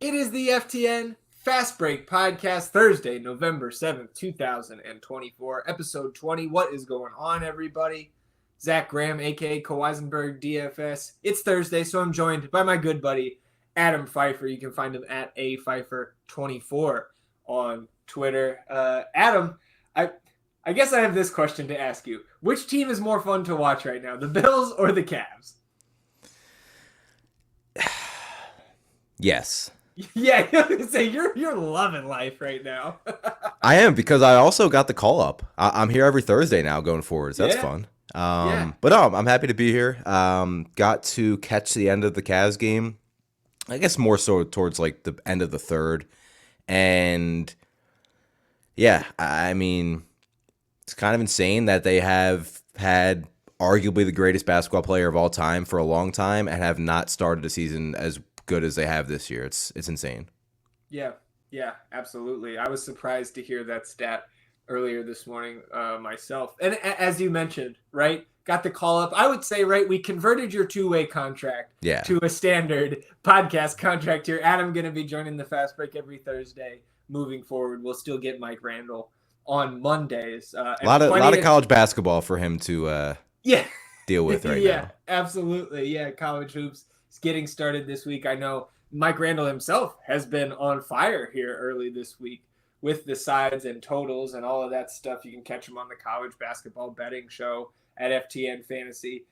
It is the FTN Fast Break Podcast, Thursday, November 7th, 2024, episode 20. What is going on, everybody? Zach Graham, a.k.a. Koweisenberg DFS. It's Thursday, so I'm joined by my good buddy, Adam Pfeiffer. You can find him at apfeiffer24 on Twitter. Adam, I guess I have this question to ask you. Which team is more fun to watch right now, the Bills or the Cavs? Yes. Yeah, I was gonna say you're loving life right now. I am, because I also got the call up. I'm here every Thursday now going forward. So that's fun. But no, I'm happy to be here. Got to catch the end of the Cavs game. I guess more so towards like the end of the third. And yeah, I mean, it's kind of insane that they have had arguably the greatest basketball player of all time for a long time and have not started a season as good as they have this year. It's insane. Yeah, absolutely. I was surprised to hear that stat earlier this morning myself. And as you mentioned, right, got the call up. I would say, right, we converted your two-way contract to a standard podcast contract here. Adam going to be joining the Fast Break every Thursday moving forward. We'll still get Mike Randall on Mondays. A lot of college basketball for him to deal with right now. Yeah, absolutely. Yeah, college hoops is getting started this week. I know Mike Randall himself has been on fire here early this week with the sides and totals and all of that stuff. You can catch him on the college basketball betting show at FTN Fantasy.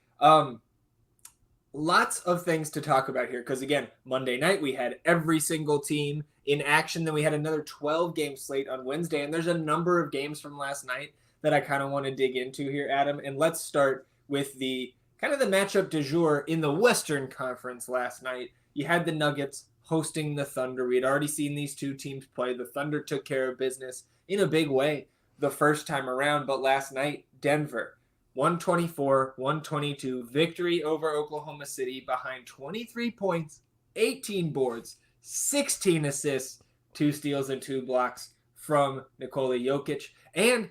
Lots of things to talk about here because, again, Monday night we had every single team in action. Then we had another 12-game slate on Wednesday, and there's a number of games from last night that I kind of want to dig into here, Adam. And let's start with the kind of the matchup du jour in the Western Conference last night. You had the Nuggets hosting the Thunder. We had already seen these two teams play. The Thunder took care of business in a big way the first time around, but last night, Denver, 124-122 victory over Oklahoma City behind 23 points, 18 boards, 16 assists, 2 steals and 2 blocks from Nikola Jokic. And,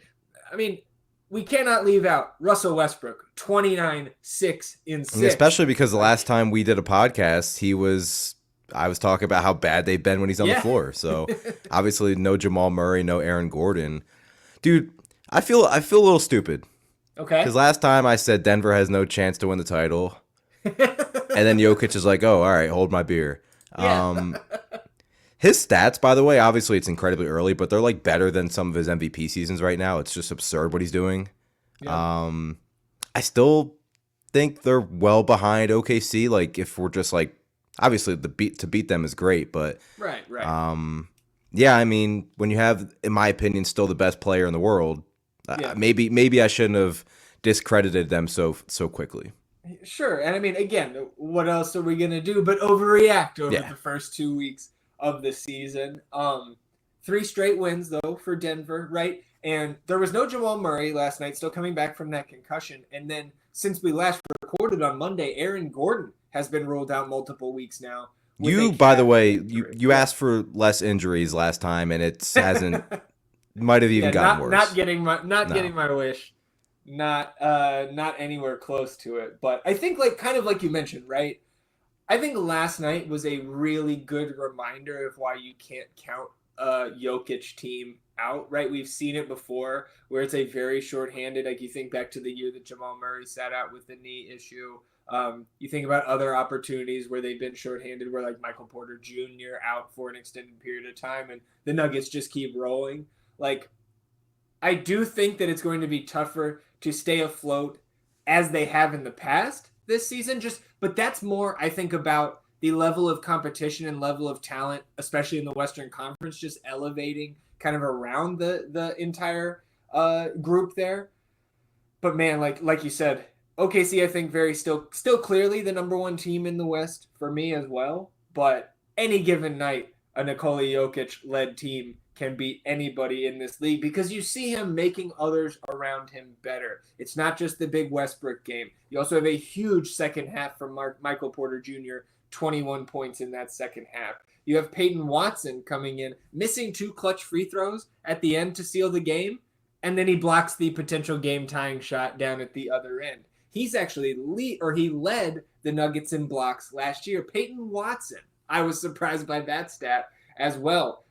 I mean, we cannot leave out Russell Westbrook, 29, 6 in 6. Especially because the last time we did a podcast, I was talking about how bad they've been when he's on the floor. So obviously no Jamal Murray, no Aaron Gordon. Dude, I feel a little stupid. Okay. Because last time I said Denver has no chance to win the title. And then Jokic is like, oh, all right, hold my beer. Yeah. His stats, by the way, obviously it's incredibly early, but they're like better than some of his MVP seasons right now. It's just absurd what he's doing. Yeah. I still think they're well behind OKC. Like, if we're just like, obviously to beat them is great, but right. Yeah, I mean, when you have, in my opinion, still the best player in the world, maybe I shouldn't have discredited them so quickly. Sure, and I mean, again, what else are we gonna do but overreact over the first 2 weeks of the season? 3 straight wins though for Denver, right? And there was no Jamal Murray last night, still coming back from that concussion. And then since we last recorded on Monday, Aaron Gordon has been ruled out multiple weeks now. You, by the way, you asked for less injuries last time, and it hasn't. Might have even gotten worse. Not getting my wish. Not anywhere close to it. But I think, like, kind of like you mentioned, right? I think last night was a really good reminder of why you can't count a Jokic team out, right? We've seen it before where it's a very shorthanded, like you think back to the year that Jamal Murray sat out with the knee issue. You think about other opportunities where they've been shorthanded, where like Michael Porter Jr. out for an extended period of time and the Nuggets just keep rolling. Like, I do think that it's going to be tougher to stay afloat as they have in the past this season. But that's more, I think, about the level of competition and level of talent, especially in the Western Conference, just elevating kind of around the entire group there. But man, like you said, OKC, I think, very still clearly the number one team in the West for me as well. But any given night, a Nikola Jokic-led team can beat anybody in this league because you see him making others around him better. It's not just the big Westbrook game. You also have a huge second half from Michael Porter Jr., 21 points in that second half. You have Peyton Watson coming in, missing 2 clutch free throws at the end to seal the game, and then he blocks the potential game-tying shot down at the other end. He's actually he led the Nuggets in blocks last year. Peyton Watson, I was surprised by that stat as well.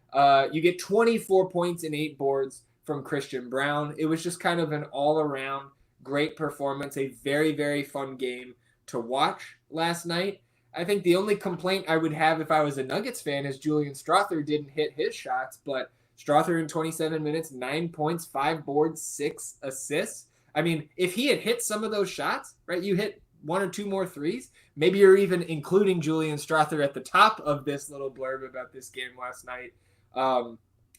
You get 24 points and 8 boards from Christian Braun. It was just kind of an all-around great performance, a very, very fun game to watch last night. I think the only complaint I would have if I was a Nuggets fan is Julian Strawther didn't hit his shots, but Strawther in 27 minutes, 9 points, 5 boards, 6 assists. I mean, if he had hit some of those shots, right, you hit 1 or 2 more threes, maybe you're even including Julian Strawther at the top of this little blurb about this game last night.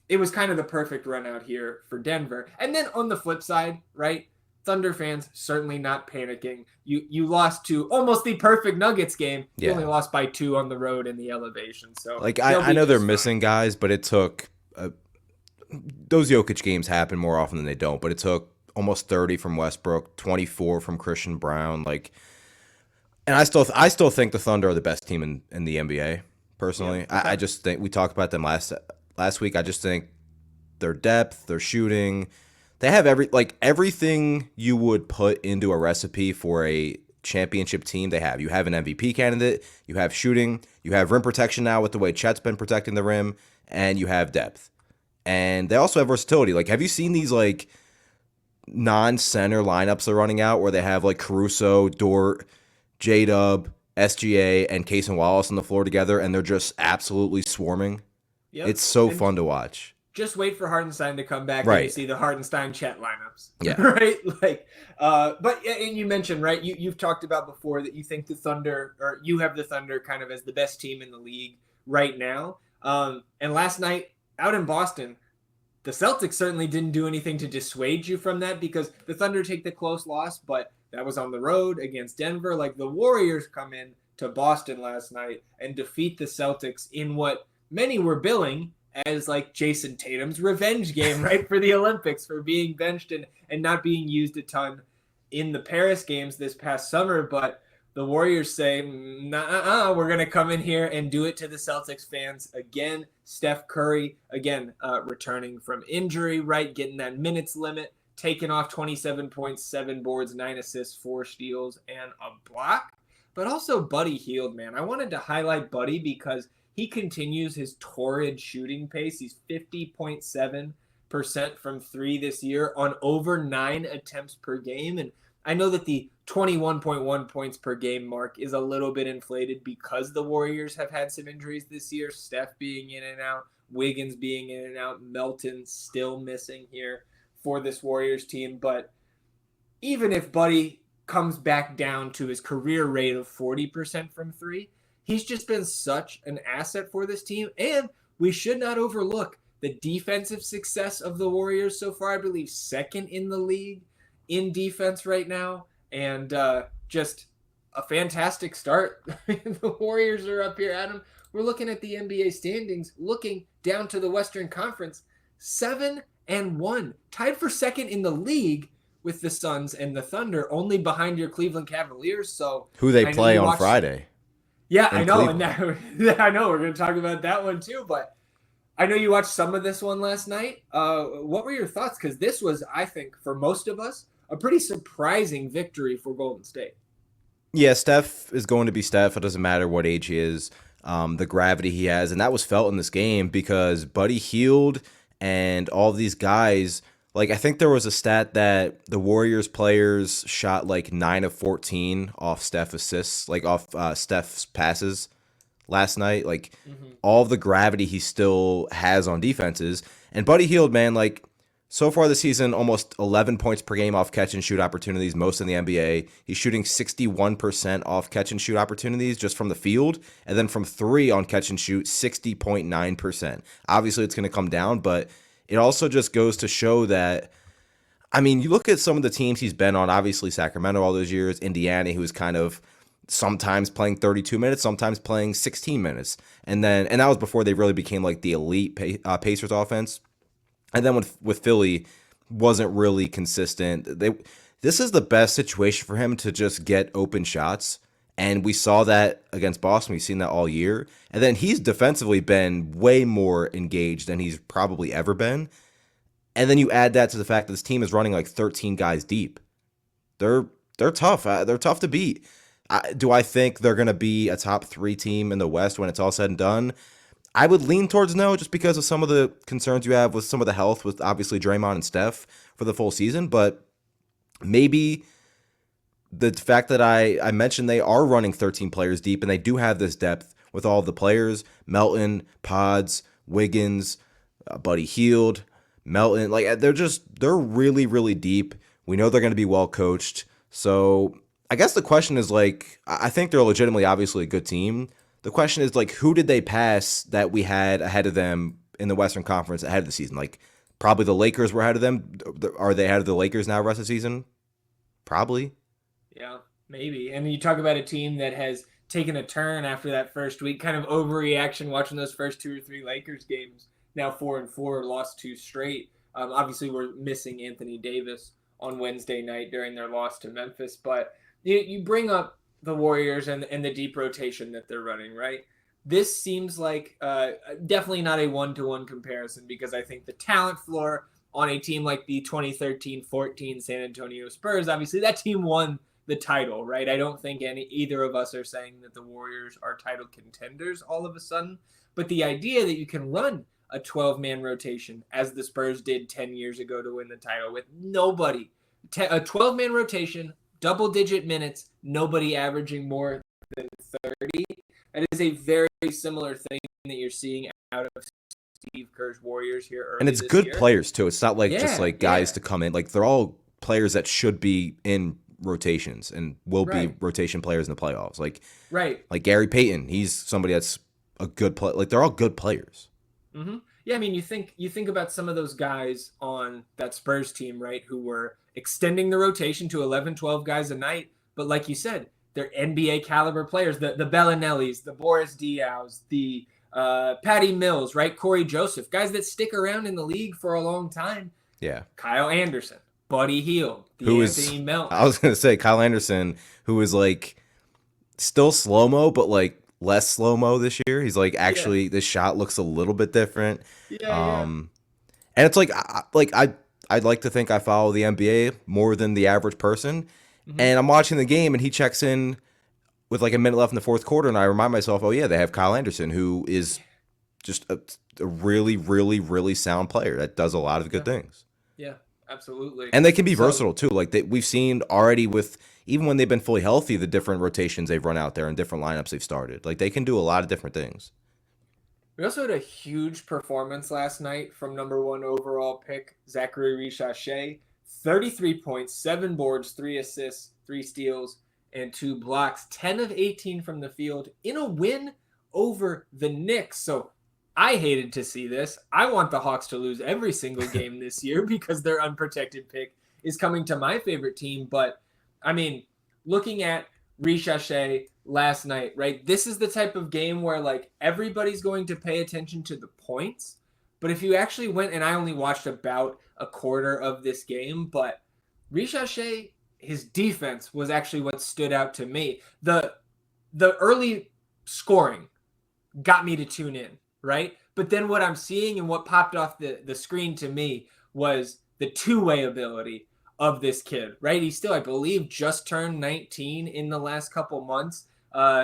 It was kind of the perfect run out here for Denver. And then on the flip side, right, Thunder fans certainly not panicking. You lost to almost the perfect Nuggets game. You only lost by 2 on the road in the elevation. So like I know they're missing guys, but it took those Jokic games happen more often than they don't. But it took almost 30 from Westbrook, 24 from Christian Braun. And I still think the Thunder are the best team in the NBA. Personally, yeah. I just think we talked about them last week. I just think their depth, their shooting. They have everything you would put into a recipe for a championship team. They have. You have an MVP candidate. You have shooting. You have rim protection now with the way Chet's been protecting the rim, and you have depth. And they also have versatility. Like, have you seen these non-center lineups they're running out where they have Caruso, Dort, J-Dub, SGA, and Case and Wallace on the floor together, and they're just absolutely swarming? Yep. It's so fun to watch. Just wait for Hartenstein to come back right. And you see the Hartenstein-Chet lineups. Yeah. Right? And you mentioned, right, you've talked about before that you think the Thunder, or you have the Thunder kind of as the best team in the league right now. And last night out in Boston, the Celtics certainly didn't do anything to dissuade you from that because the Thunder take the close loss, but that was on the road against Denver. The Warriors come in to Boston last night and defeat the Celtics in what many were billing as Jason Tatum's revenge game, right, for the Olympics, for being benched and not being used a ton in the Paris games this past summer. But the Warriors say, nah, we're going to come in here and do it to the Celtics fans again. Steph Curry, again, returning from injury, right, getting that minutes limit, taking off 27 points, 7 boards, 9 assists, 4 steals, and a block. But also Buddy Hield, man. I wanted to highlight Buddy because he continues his torrid shooting pace. He's 50.7% from 3 this year on over 9 attempts per game. And I know that the 21.1 points per game mark is a little bit inflated because the Warriors have had some injuries this year. Steph being in and out, Wiggins being in and out, Melton still missing here for this Warriors team. But even if Buddy comes back down to his career rate of 40% from 3, he's just been such an asset for this team. And we should not overlook the defensive success of the Warriors so far. I believe second in the league in defense right now. And just a fantastic start. The Warriors are up here, Adam. We're looking at the NBA standings, looking down to the Western Conference, 7-1, tied for second in the league with the Suns and the Thunder, only behind your Cleveland Cavaliers. So who they play on Friday. Yeah, I know. And I know we're going to talk about that one too, but I know you watched some of this one last night. What were your thoughts? Because this was, I think, for most of us, a pretty surprising victory for Golden State. Yeah, Steph is going to be Steph. It doesn't matter what age he is, the gravity he has. And that was felt in this game because Buddy Hield and all these guys, I think there was a stat that the Warriors players shot 9 of 14 off Steph assists, off Steph's passes last night. All the gravity he still has on defenses. And Buddy Hield, man, so far this season, almost 11 points per game off catch and shoot opportunities, most in the NBA. He's shooting 61% off catch and shoot opportunities just from the field. And then from 3 on catch and shoot, 60.9%. Obviously, it's going to come down, but it also just goes to show that, I mean, you look at some of the teams he's been on, obviously Sacramento all those years, Indiana, who was kind of sometimes playing 32 minutes, sometimes playing 16 minutes. And that was before they really became the elite Pacers offense. And then with Philly, wasn't really consistent. This is the best situation for him to just get open shots. And we saw that against Boston. We've seen that all year. And then he's defensively been way more engaged than he's probably ever been. And then you add that to the fact that this team is running 13 guys deep. They're tough. They're tough to beat. Do I think they're going to be a top 3 team in the West when it's all said and done? I would lean towards no, just because of some of the concerns you have with some of the health with obviously Draymond and Steph for the full season. But maybe the fact that I mentioned they are running 13 players deep and they do have this depth with all of the players, Melton, Pods, Wiggins, Buddy Hield, Melton, like they're really, really deep. We know they're going to be well coached. So I guess the question is like, I think they're legitimately obviously a good team. The question is like, who did they pass that we had ahead of them in the Western Conference ahead of the season? Like probably the Lakers were ahead of them. Are they ahead of the Lakers now rest of the season? Probably. Yeah, maybe. And you talk about a team that has taken a turn after that first week, kind of overreaction watching those first 2 or 3 Lakers games. Now 4-4, lost 2 straight. Obviously, we're missing Anthony Davis on Wednesday night during their loss to Memphis. But you bring up the Warriors and the deep rotation that they're running, right? This seems like definitely not a one-to-one comparison because I think the talent floor on a team like the 2013-14 San Antonio Spurs, obviously that team won the title, right? I don't think either of us are saying that the Warriors are title contenders all of a sudden, but the idea that you can run a 12-man rotation as the Spurs did 10 years ago to win the title with nobody, a 12-man rotation, double-digit minutes, nobody averaging more than 30. That is a very similar thing that you're seeing out of Steve Kerr's Warriors here early And it's this good year. players too. It's not like just like guys to come in. Like they're all players that should be in rotations and will be rotation players in the playoffs. Like Gary Payton, he's somebody that's a good play. Like they're all good players. Mm-hmm. Yeah, I mean, you think about some of those guys on that Spurs team, right, who were extending the rotation to 11, 12 guys a night. But like you said, they're NBA caliber players. The Bellinellis, the Boris Diaws, the Patty Mills, right, Corey Joseph, guys that stick around in the league for a long time. Yeah. Kyle Anderson, Buddy Hield, Anthony Melton. I was going to say Kyle Anderson, who is like still slow-mo, but like less slow-mo this year. He's like actually this shot looks a little bit different. And it's like I'd like to think I follow the NBA more than the average person. Mm-hmm. And I'm watching the game and he checks in with like a minute left in the fourth quarter and I remind myself, oh yeah, they have Kyle Anderson, who is just a really, really, really sound player that does a lot of good things. Yeah, absolutely. And they can be versatile too. Like we've seen already with, even when they've been fully healthy, the different rotations they've run out there and different lineups they've started. Like they can do a lot of different things. We also had a huge performance last night from number 1 overall pick, Zaccharie Risacher. 33 points, 7 boards, 3 assists, 3 steals, and 2 blocks. 10 of 18 from the field in a win over the Knicks. So I hated to see this. I want the Hawks to lose every single game this year because their unprotected pick is coming to my favorite team. But, I mean, looking at Risacher last night, right? This is the type of game where, like, everybody's going to pay attention to the points. But if you actually went, and I only watched about a quarter of this game, but Risacher, his defense was actually what stood out to me. The early scoring got me to tune in, right? But then what I'm seeing and what popped off the screen to me was the two-way ability of this kid, right? He still, I believe, just turned 19 in the last couple months.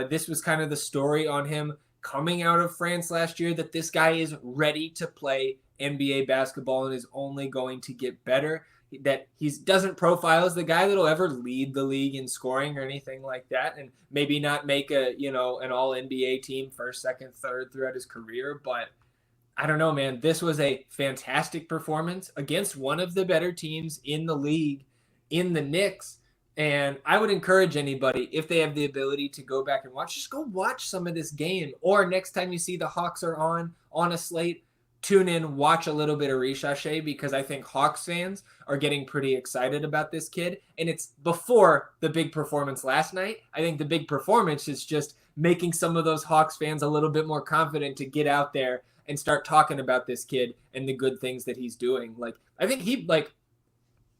This was kind of the story on him coming out of France last year, that this guy is ready to play NBA basketball and is only going to get better. That he doesn't profile as the guy that'll ever lead the league in scoring or anything like that, and maybe not make an all NBA team first, second, third throughout his career. But I don't know, man. This was a fantastic performance against one of the better teams in the league, in the Knicks. And I would encourage anybody, if they have the ability to go back and watch, just go watch some of this game. Or next time you see the Hawks are on a slate, tune in, watch a little bit of Risacher, because I think Hawks fans are getting pretty excited about this kid. And it's before the big performance last night. I think the big performance is just making some of those Hawks fans a little bit more confident to get out there and start talking about this kid and the good things that he's doing. Like, I think he, like,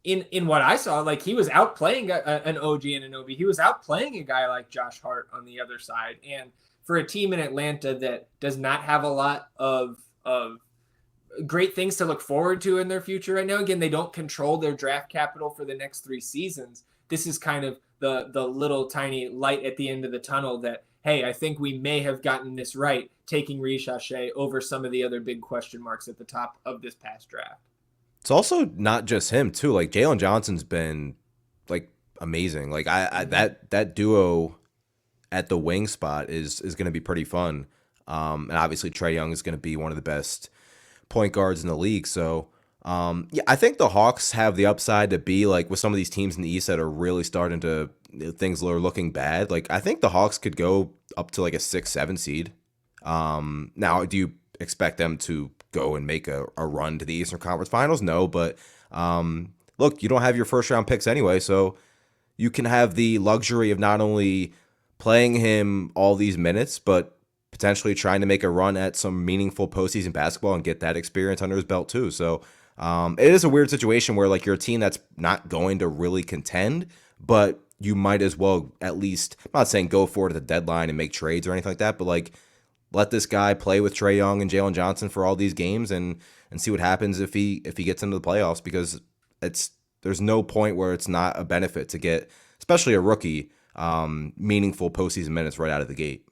in what I saw, like, he was outplaying an OG and an OB. He was outplaying a guy like Josh Hart on the other side. And for a team in Atlanta that does not have a lot of great things to look forward to in their future right now, again, they don't control their draft capital for the next 3 seasons. This is kind of the little tiny light at the end of the tunnel that, hey, I think we may have gotten this right, taking Risacher over some of the other big question marks at the top of this past draft. It's also not just him too. Like Jalen Johnson's been like amazing. Like that duo at the wing spot is going to be pretty fun. And obviously Trae Young is going to be one of the best point guards in the league. So yeah, I think the Hawks have the upside to be like with some of these teams in the East that are really starting to things are looking bad. Like I think the Hawks could go up to like a 6-7 seed. Now, do you expect them to go and make a run to the Eastern Conference Finals? No, but look, you don't have your first round picks anyway, so you can have the luxury of not only playing him all these minutes, but potentially trying to make a run at some meaningful postseason basketball and get that experience under his belt too. So it is a weird situation where like you're a team that's not going to really contend, but you might as well at least, I'm not saying go forward at the deadline and make trades or anything like that, but like let this guy play with Trae Young and Jalen Johnson for all these games and see what happens if he gets into the playoffs, because there's no point where it's not a benefit to get, especially a rookie, meaningful postseason minutes right out of the gate.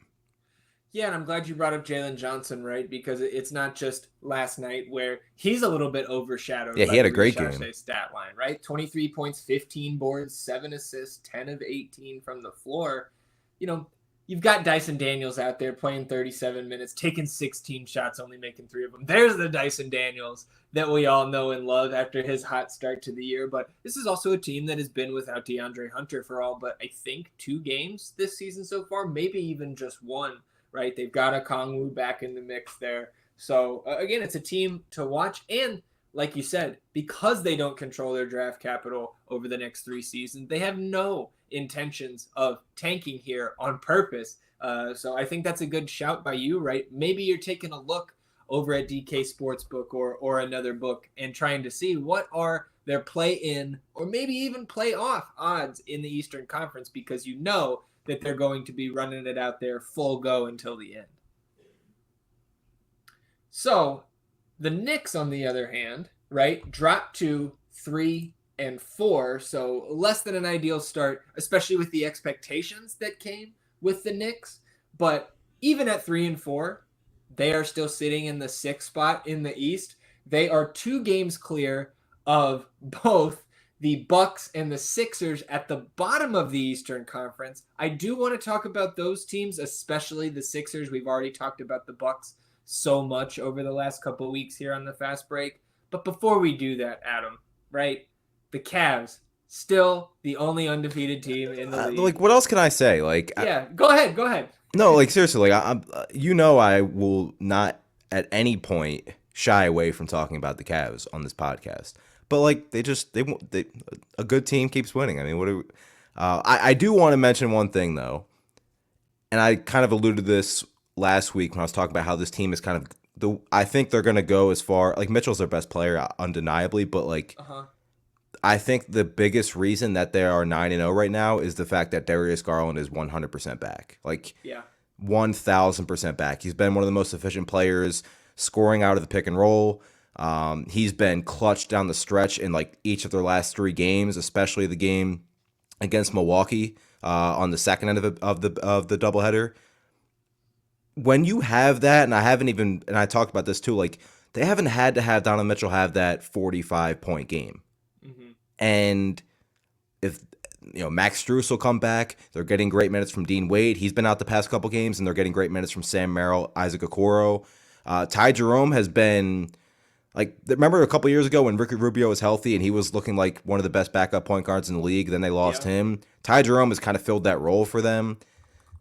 Yeah, and I'm glad you brought up Jalen Johnson, right? Because it's not just last night where he's a little bit overshadowed. Yeah, he had a great game. Stat line, right? 23 points, 15 boards, 7 assists, 10 of 18 from the floor. You know, you've got Dyson Daniels out there playing 37 minutes, taking 16 shots, only making 3 of them. There's the Dyson Daniels that we all know and love after his hot start to the year. But this is also a team that has been without DeAndre Hunter for all but I think 2 games this season so far, maybe even just 1. Right, they've got a Kongwu back in the mix there. So again, it's a team to watch. And like you said, because they don't control their draft capital over the next 3 seasons, they have no intentions of tanking here on purpose. So I think that's a good shout by you, right? Maybe you're taking a look over at DK Sportsbook or another book and trying to see what are their play-in or maybe even play-off odds in the Eastern Conference, because you know that they're going to be running it out there full go until the end. So the Knicks, on the other hand, right, dropped to 3-4, so less than an ideal start, especially with the expectations that came with the Knicks. But even at 3-4, they are still sitting in the 6th spot in the East. They are 2 games clear of both the Bucks and the Sixers at the bottom of the Eastern Conference. I do want to talk about those teams, especially the Sixers. We've already talked about the Bucks so much over the last couple of weeks here on the Fast Break. But before we do that, Adam, right? The Cavs, still the only undefeated team in the league. Like, what else can I say? Like, yeah, go ahead. No, like seriously, like I will not at any point shy away from talking about the Cavs on this podcast. But like they a good team keeps winning. I mean, what do we, I do want to mention one thing though, and I kind of alluded to this last week when I was talking about how this team is kind of I think they're gonna go as far, like Mitchell's their best player undeniably, but like I think the biggest reason that they are 9-0 right now is the fact that Darius Garland is 100% back. Like 1,000% back. He's been one of the most efficient players scoring out of the pick and roll. He's been clutch down the stretch in like each of their last 3 games, especially the game against Milwaukee on the second end of the doubleheader. When you have that, and I talked about this too, like they haven't had to have Donovan Mitchell have that 45-point game. And if Max Strus will come back, they're getting great minutes from Dean Wade. He's been out the past couple games, and they're getting great minutes from Sam Merrill, Isaac Okoro. Ty Jerome has been like, remember a couple years ago when Ricky Rubio was healthy and he was looking like one of the best backup point guards in the league. Then they lost him. Ty Jerome has kind of filled that role for them.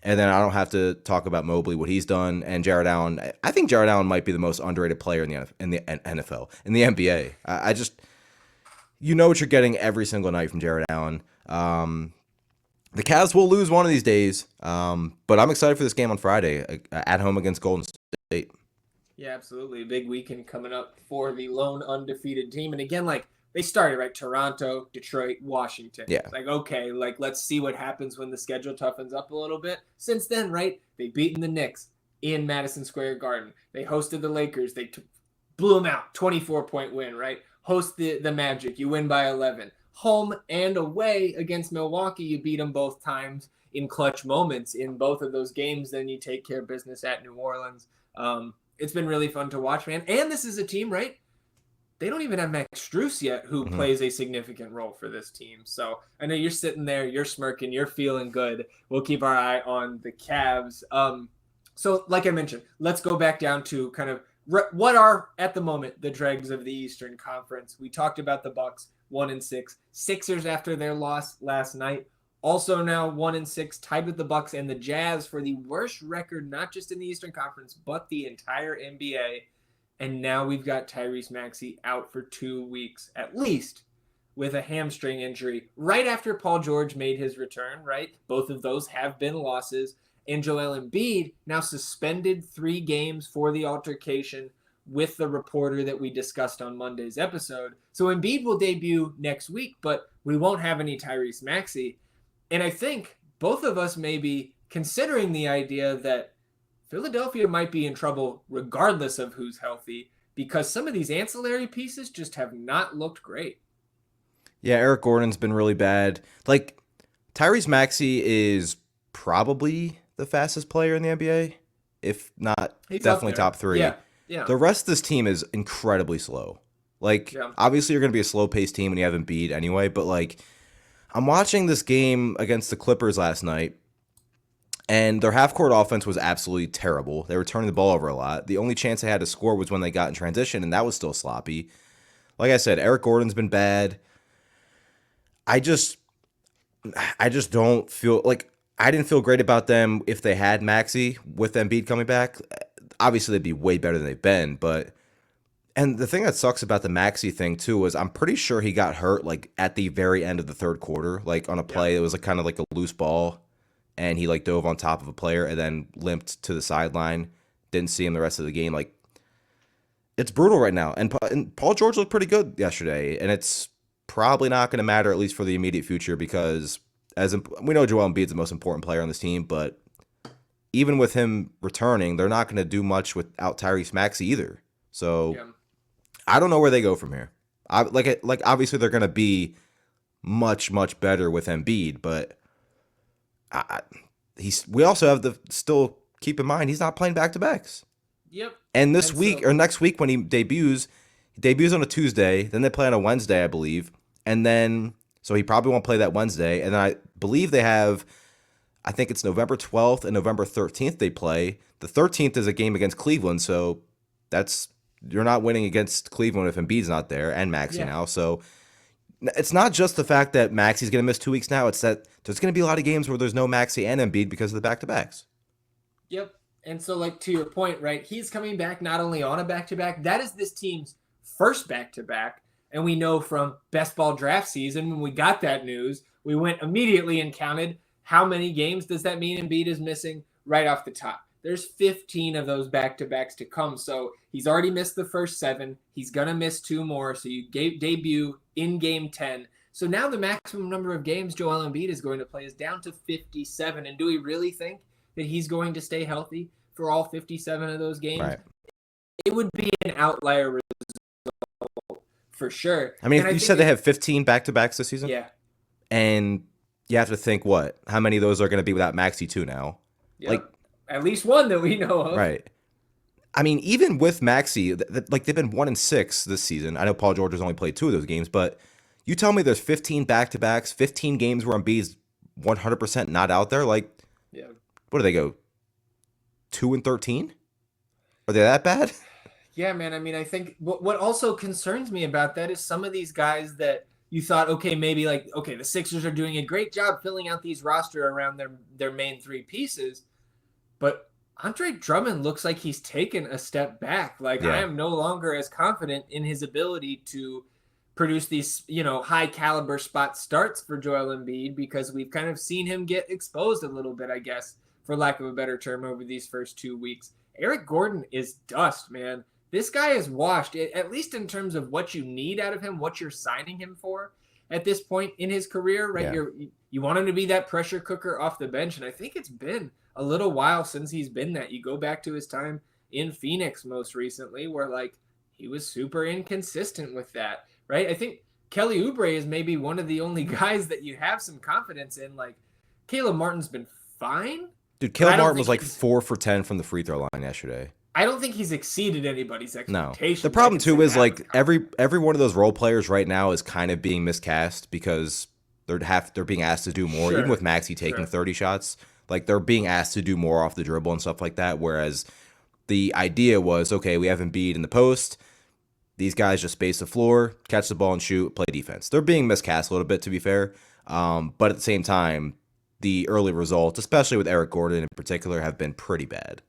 And then I don't have to talk about Mobley, what he's done, and Jared Allen. I think Jared Allen might be the most underrated player in the NFL, in the NBA. I just, what you're getting every single night from Jared Allen. The Cavs will lose one of these days, but I'm excited for this game on Friday at home against Golden State. Yeah, absolutely. A big weekend coming up for the lone undefeated team. And again, like they started, right? Toronto, Detroit, Washington. Yeah. It's like, okay, like let's see what happens when the schedule toughens up a little bit. Since then, right? They've beaten the Knicks in Madison Square Garden. They hosted the Lakers. They blew them out. 24-point win, right? Host the Magic. You win by 11. home and away against Milwaukee. You beat them both times in clutch moments in both of those games. Then you take care of business at New Orleans. It's been really fun to watch, man. And this is a team, right? They don't even have Max Strus yet, who plays a significant role for this team. So I know you're sitting there, you're smirking, you're feeling good. We'll keep our eye on the Cavs. So like I mentioned, let's go back down to kind of what are at the moment the dregs of the Eastern Conference. We talked about the Bucks, 1-6, Sixers after their loss last night, also now 1-6, tied with the Bucks and the Jazz for the worst record, not just in the Eastern Conference, but the entire NBA. And now we've got Tyrese Maxey out for 2 weeks at least with a hamstring injury right after Paul George made his return, right? Both of those have been losses. And Joel Embiid now suspended 3 games for the altercation with the reporter that we discussed on Monday's episode. So Embiid will debut next week, but we won't have any Tyrese Maxey. And I think both of us may be considering the idea that Philadelphia might be in trouble regardless of who's healthy because some of these ancillary pieces just have not looked great. Yeah, Eric Gordon's been really bad. Like, Tyrese Maxey is probably the fastest player in the NBA, if not He's definitely top 3. Yeah. The rest of this team is incredibly slow. Like, obviously you're going to be a slow-paced team when you have Embiid anyway, but, like, I'm watching this game against the Clippers last night, and their half-court offense was absolutely terrible. They were turning the ball over a lot. The only chance they had to score was when they got in transition, and that was still sloppy. Like I said, Eric Gordon's been bad. I just don't feel like I didn't feel great about them if they had Maxey with Embiid coming back. Obviously, they'd be way better than they've been, but and the thing that sucks about the Maxey thing too was I'm pretty sure he got hurt like at the very end of the third quarter, like on a play. It was like kind of like a loose ball, and he like dove on top of a player and then limped to the sideline. Didn't see him the rest of the game. Like, it's brutal right now. And Paul George looked pretty good yesterday, and it's probably not going to matter, at least for the immediate future, because we know Joel Embiid's the most important player on this team, but even with him returning, they're not going to do much without Tyrese Maxey either. So I don't know where they go from here. Like obviously they're going to be much better with Embiid, but we also have to still keep in mind he's not playing back-to-backs. Yep. And this week or next week when he debuts on a Tuesday, then they play on a Wednesday, I believe. And then, so he probably won't play that Wednesday. And then I believe they have, I think it's November 12th and November 13th they play. The 13th is a game against Cleveland, so you're not winning against Cleveland if Embiid's not there and Maxey now. So it's not just the fact that Maxey's going to miss 2 weeks now. It's that there's going to be a lot of games where there's no Maxey and Embiid because of the back-to-backs. Yep. And so, like, to your point, right, he's coming back not only on a back-to-back, that is this team's first back-to-back. And we know from best ball draft season, when we got that news, we went immediately and counted how many games does that mean Embiid is missing right off the top. There's 15 of those back-to-backs to come. So he's already missed the first 7. He's going to miss 2 more. So you debut in game 10. So now the maximum number of games Joel Embiid is going to play is down to 57. And do we really think that he's going to stay healthy for all 57 of those games? Right. It would be an outlier result for sure. I mean, you said they have 15 back-to-backs this season? Yeah. And you have to think, how many of those are going to be without Maxey too now? Yep. Like, at least one that we know of. Right. I mean, even with Maxey, like they've been 1-6 this season. I know Paul George has only played 2 of those games, but you tell me there's 15 back-to-backs, 15 games where Embiid's 100% not out there. Like, what do they go? 2-13? Are they that bad? Yeah, man. I mean, I think what also concerns me about that is some of these guys that you thought, okay, maybe like, okay, the Sixers are doing a great job filling out these roster around their main 3 pieces, but Andre Drummond looks like he's taken a step back. Like, I am no longer as confident in his ability to produce these, high caliber spot starts for Joel Embiid because we've kind of seen him get exposed a little bit, I guess, for lack of a better term, over these first 2 weeks. Eric Gordon is dust, man. This guy is washed, at least in terms of what you need out of him, what you're signing him for at this point in his career, right? Yeah. You want him to be that pressure cooker off the bench, and I think it's been a little while since he's been that. You go back to his time in Phoenix most recently, where like he was super inconsistent with that, right? I think Kelly Oubre is maybe one of the only guys that you have some confidence in. Like, Caleb Martin's been fine. Dude, Caleb Martin was like 4 for 10 from the free throw line yesterday. I don't think he's exceeded anybody's expectations. No. The problem too is like every one of those role players right now is kind of being miscast because they're being asked to do more. Even with Maxey taking 30 shots, like they're being asked to do more off the dribble and stuff like that. Whereas the idea was, okay, we have Embiid in the post. These guys just space the floor, catch the ball and shoot, play defense. They're being miscast a little bit, to be fair. But at the same time, the early results, especially with Eric Gordon in particular, have been pretty bad.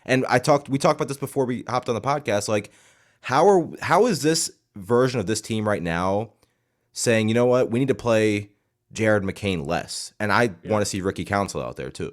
And we talked about this before we hopped on the podcast. Like, how is this version of this team right now saying, you know what, we need to play Jared McCain less? And I want to see Ricky Council out there too.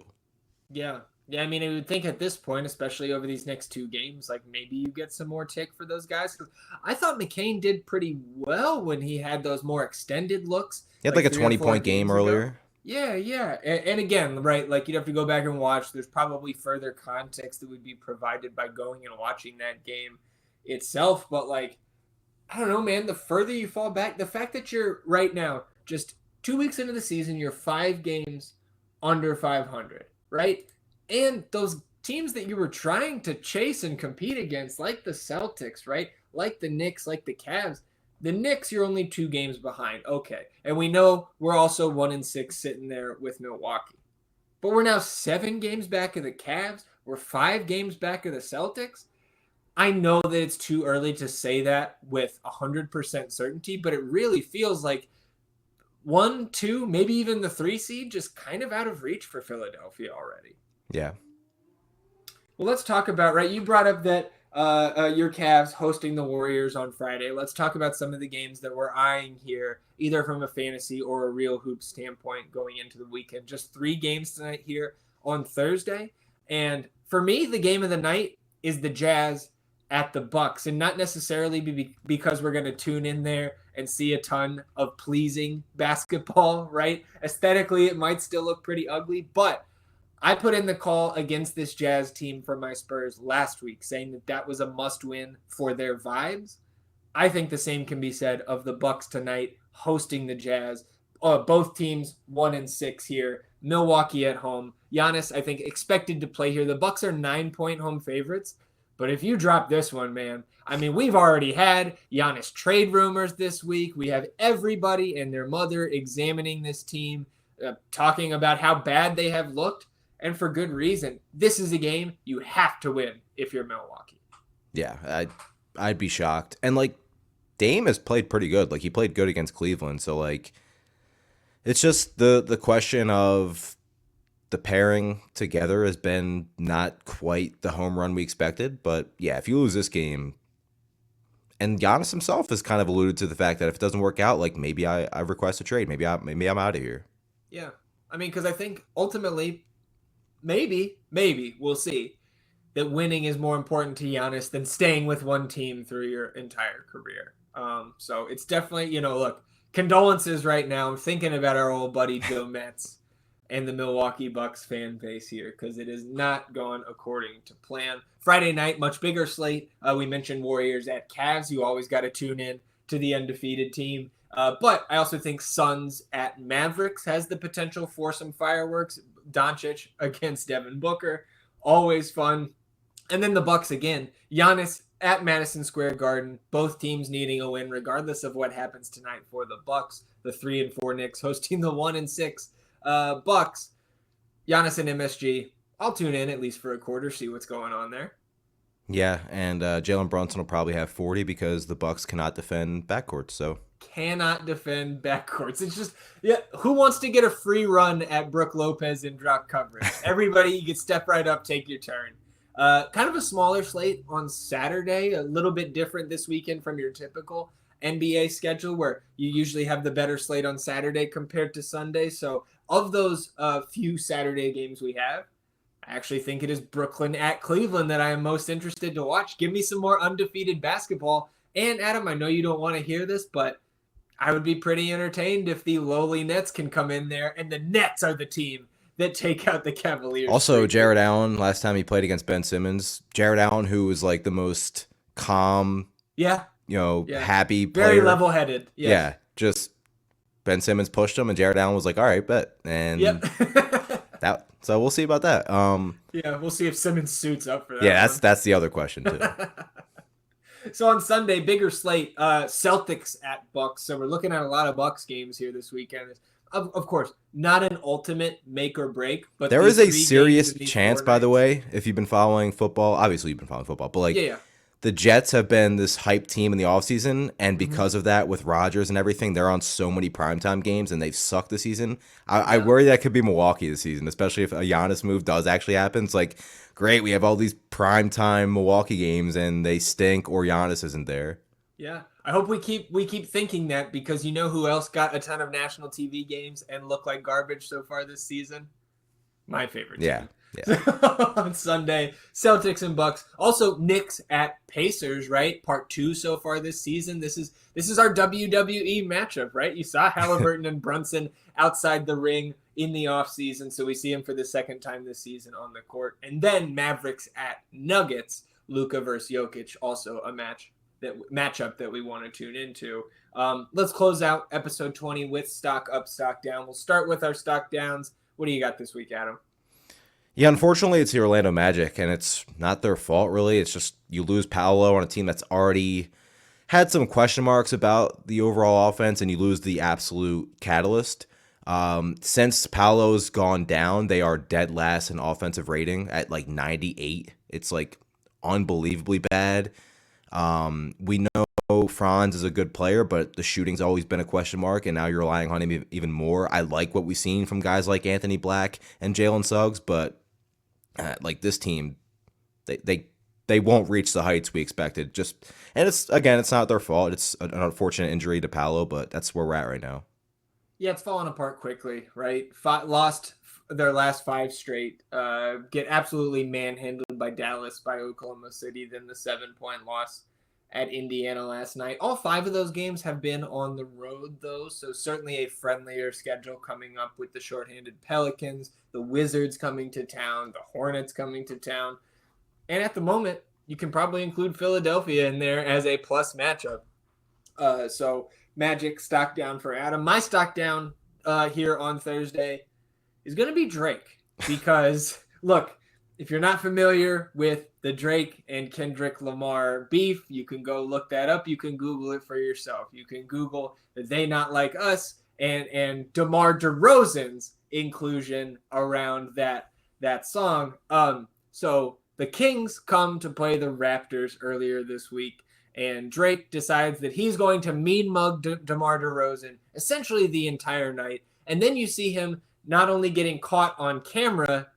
Yeah. I mean, I would think at this point, especially over these next 2 games, like maybe you get some more tick for those guys. Cause I thought McCain did pretty well when he had those more extended looks. He had like a 20-point game earlier. Yeah. And again, right, like you'd have to go back and watch. There's probably further context that would be provided by going and watching that game itself. But like, I don't know, man, the further you fall back, the fact that you're right now, just 2 weeks into the season, you're 5 games under 500, right? And those teams that you were trying to chase and compete against, like the Celtics, right? Like the Knicks, like the Cavs. The Knicks, you're only 2 games behind. Okay. And we know we're also 1-6 sitting there with Milwaukee. But we're now 7 games back of the Cavs. We're 5 games back of the Celtics. I know that it's too early to say that with 100% certainty, but it really feels like 1, 2, maybe even the 3 seed just kind of out of reach for Philadelphia already. Yeah. Well, let's talk about, right, you brought up that your Cavs hosting the Warriors on Friday. Let's talk about some of the games that we're eyeing here, either from a fantasy or a real hoop standpoint going into the weekend. Just 3 games tonight here on Thursday. And for me, the game of the night is the Jazz at the Bucks, and not necessarily because we're going to tune in there and see a ton of pleasing basketball, right? Aesthetically, it might still look pretty ugly, but I put in the call against this Jazz team for my Spurs last week, saying that was a must-win for their vibes. I think the same can be said of the Bucks tonight hosting the Jazz. Both teams 1-6 here. Milwaukee at home. Giannis, I think, expected to play here. The Bucks are 9-point home favorites. But if you drop this one, man, I mean, we've already had Giannis trade rumors this week. We have everybody and their mother examining this team, talking about how bad they have looked. And for good reason. This is a game you have to win if you're Milwaukee. Yeah, I'd be shocked. And like Dame has played pretty good. Like he played good against Cleveland. So like it's just the question of the pairing together has been not quite the home run we expected. But yeah, if you lose this game, and Giannis himself has kind of alluded to the fact that if it doesn't work out, like maybe I request a trade. Maybe I'm out of here. Yeah. I mean, because I think ultimately maybe, we'll see, that winning is more important to Giannis than staying with one team through your entire career. So it's definitely, look, condolences right now. I'm thinking about our old buddy Joe Metz and the Milwaukee Bucks fan base here because it has not gone according to plan. Friday night, much bigger slate. We mentioned Warriors at Cavs. You always got to tune in to the undefeated team. But I also think Suns at Mavericks has the potential for some fireworks. Doncic against Devin Booker, always fun. And then the Bucks again. Giannis at Madison Square Garden. Both teams needing a win, regardless of what happens tonight for the Bucks. The 3-4 Knicks hosting the 1-6 Bucks. Giannis and MSG. I'll tune in at least for a quarter, see what's going on there. Yeah, and Jalen Brunson will probably have 40 because the Bucks cannot defend backcourts. So cannot defend backcourts. It's just, who wants to get a free run at Brook Lopez in drop coverage? Everybody, you can step right up, take your turn. Kind of a smaller slate on Saturday, a little bit different this weekend from your typical NBA schedule where you usually have the better slate on Saturday compared to Sunday. So of those few Saturday games we have, I actually think it is Brooklyn at Cleveland that I am most interested to watch. Give me some more undefeated basketball. And Adam, I know you don't want to hear this, but I would be pretty entertained if the lowly Nets can come in there and the Nets are the team that take out the Cavaliers. Also, Jared Allen, last time he played against Ben Simmons, Jared Allen, who was like the most calm, happy player. Very level-headed. Yeah. just Ben Simmons pushed him, and Jared Allen was like, "All right, bet." And Yep. so we'll see about that. Yeah, we'll see if Simmons suits up for that Yeah, one. that's the other question too. So on Sunday, bigger slate, Celtics at Bucks. So we're looking at a lot of Bucks games here this weekend. Of course, not an ultimate make or break, but There these is a 3 games serious in these chance, 4 by the nights. way, if you've been following football. Obviously, you've been following football, but like Yeah, yeah. the Jets have been this hype team in the offseason, and Hmm. because of that, with Rodgers and everything, they're on so many primetime games, and they've sucked this season. I Yeah. worry that could be Milwaukee this season, especially if a Giannis move does actually happen. It's like, great, we have all these primetime Milwaukee games, and they stink, or Giannis isn't there. Yeah. I hope we keep thinking that, because you know who else got a ton of national TV games and look like garbage so far this season? My favorite Yeah, team. yeah. On Sunday, Celtics and Bucks. Also, Knicks at Pacers, right? Part 2 so far this season. This is our WWE matchup, right? You saw Halliburton and Brunson outside the ring in the offseason, so we see him for the second time this season on the court. And then Mavericks at Nuggets, Luka versus Jokic, also a matchup that we want to tune into. Let's close out episode 20 with stock up, stock down. We'll start with our stock downs. What do you got this week, Adam? Yeah, unfortunately, it's the Orlando Magic, and it's not their fault, really. It's just you lose Paolo on a team that's already had some question marks about the overall offense, and you lose the absolute catalyst. Since Paolo's gone down, they are dead last in offensive rating at like 98. It's like unbelievably bad. We know Franz is a good player, but the shooting's always been a question mark, and now you're relying on him even more. I like what we've seen from guys like Anthony Black and Jalen Suggs, but like this team, they won't reach the heights we expected. And it's not their fault. It's an unfortunate injury to Paolo, but that's where we're at right now. Yeah, it's falling apart quickly, right? Lost their last 5 straight. Get absolutely manhandled by Dallas, by Oklahoma City, then the 7-point loss at Indiana last night. All 5 of those games have been on the road, though, so certainly a friendlier schedule coming up with the shorthanded Pelicans, the Wizards coming to town, the Hornets coming to town. And at the moment, you can probably include Philadelphia in there as a plus matchup. So Magic stock down for Adam. My stock down here on Thursday is going to be Drake, because look, if you're not familiar with the Drake and Kendrick Lamar beef, you can go look that up. You can Google it for yourself. You can Google They Not Like Us and DeMar DeRozan's inclusion around that song. So the Kings come to play the Raptors earlier this week, and Drake decides that he's going to mean mug DeMar DeRozan essentially the entire night. And then you see him not only getting caught on camera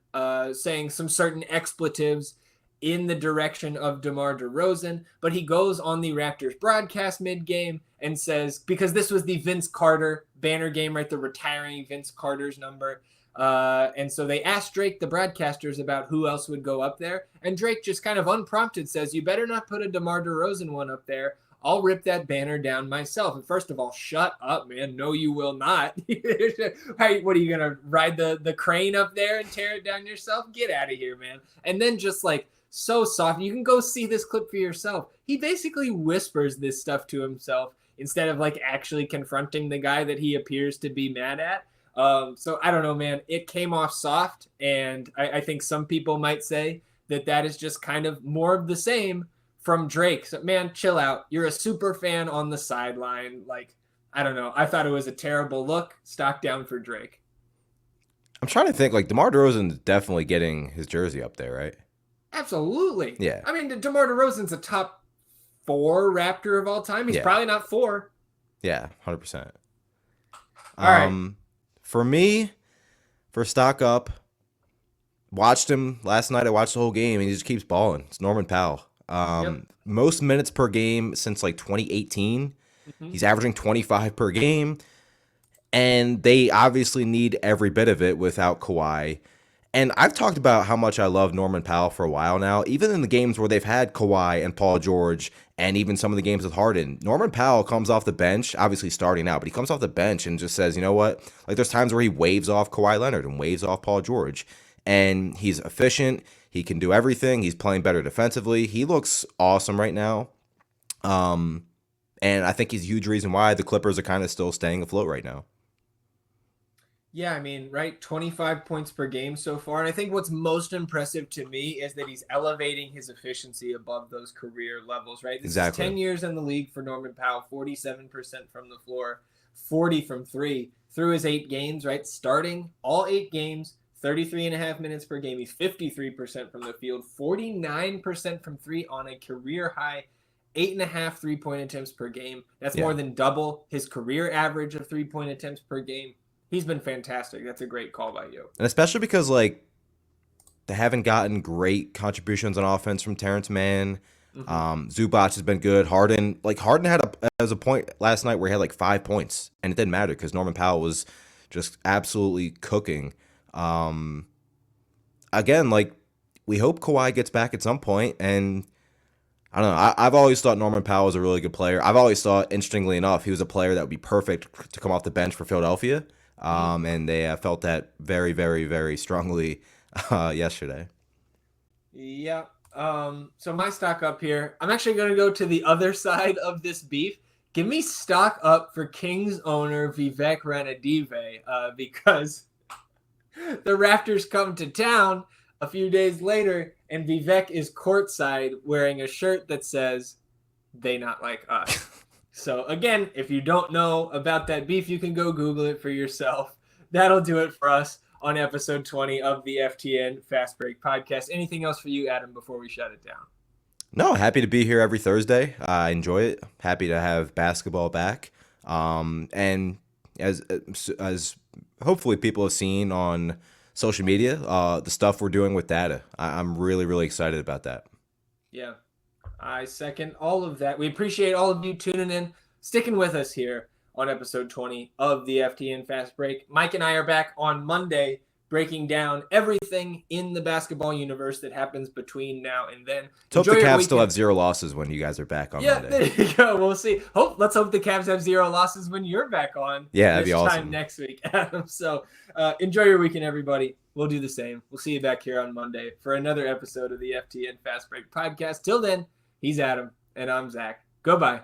saying some certain expletives in the direction of DeMar DeRozan, but he goes on the Raptors broadcast mid-game and says, because this was the Vince Carter banner game, right, the retiring Vince Carter's number, and so they asked Drake, the broadcasters, about who else would go up there, and Drake just kind of unprompted says, you better not put a DeMar DeRozan one up there. I'll rip that banner down myself. And first of all, shut up, man. No, you will not. Hey, what are you going to ride the crane up there and tear it down yourself? Get out of here, man. And then just like so soft. You can go see this clip for yourself. He basically whispers this stuff to himself instead of like actually confronting the guy that he appears to be mad at. So I don't know, man. It came off soft, and I think some people might say that is just kind of more of the same from Drake. So, man, chill out. You're a super fan on the sideline. Like, I don't know. I thought it was a terrible look. Stock down for Drake. I'm trying to think. Like DeMar DeRozan's definitely getting his jersey up there, right? Absolutely. Yeah. I mean, DeMar DeRozan's a top 4 Raptor of all time. He's probably not 4. Yeah, 100%. All right. For me, for stock up, watched him last night. I watched the whole game, and he just keeps balling. It's Norman Powell. Most minutes per game since like 2018. Mm-hmm. He's averaging 25 per game, and they obviously need every bit of it without Kawhi. And I've talked about how much I love Norman Powell for a while now, even in the games where they've had Kawhi and Paul George, and even some of the games with Harden. Norman Powell comes off the bench, obviously starting out, but he comes off the bench and just says, you know what? Like there's times where he waves off Kawhi Leonard and waves off Paul George, and he's efficient. He can do everything. He's playing better defensively. He looks awesome right now. And I think he's a huge reason why the Clippers are kind of still staying afloat right now. Yeah, I mean, right, 25 points per game so far. And I think what's most impressive to me is that he's elevating his efficiency above those career levels, right? This is 10 years in the league for Norman Powell, 47% from the floor, 40 from three through his 8 games, right? Starting all 8 games, 33 and a half minutes per game. He's 53% from the field, 49% from three on a career high 8.5 3-point attempts per game. That's more than double his career average of 3-point attempts per game. He's been fantastic. That's a great call by you. And especially because, like, they haven't gotten great contributions on offense from Terrence Mann. Zubac has been good. Harden had a point last night where he had like 5 points, and it didn't matter because Norman Powell was just absolutely cooking. Again, like, we hope Kawhi gets back at some point, and I don't know. I've always thought Norman Powell was a really good player. I've always thought, interestingly enough, he was a player that would be perfect to come off the bench for Philadelphia. And they felt that very, very, very strongly yesterday. Yeah. So my stock up here, I'm actually going to go to the other side of this beef. Give me stock up for Kings owner Vivek Ranadive because the Raptors come to town a few days later, and Vivek is courtside wearing a shirt that says, "They not like us." So again, if you don't know about that beef, you can go Google it for yourself. That'll do it for us on episode 20 of the FTN Fast Break podcast. Anything else for you, Adam, before we shut it down? No, happy to be here every Thursday. I enjoy it. Happy to have basketball back. And as hopefully people have seen on social media, the stuff we're doing with data, I'm really, really excited about that. Yeah. I second all of that. We appreciate all of you tuning in, sticking with us here on episode 20 of the FTN Fast Break. Mike and I are back on Monday breaking down everything in the basketball universe that happens between now and then. Hope the Cavs still have 0 losses when you guys are back on Monday. Yeah, there you go. We'll see. Let's hope the Cavs have 0 losses when you're back on. Yeah, that'd be awesome. This time next week, Adam. So enjoy your weekend, everybody. We'll do the same. We'll see you back here on Monday for another episode of the FTN Fast Break podcast. Till then, he's Adam, and I'm Zach. Goodbye.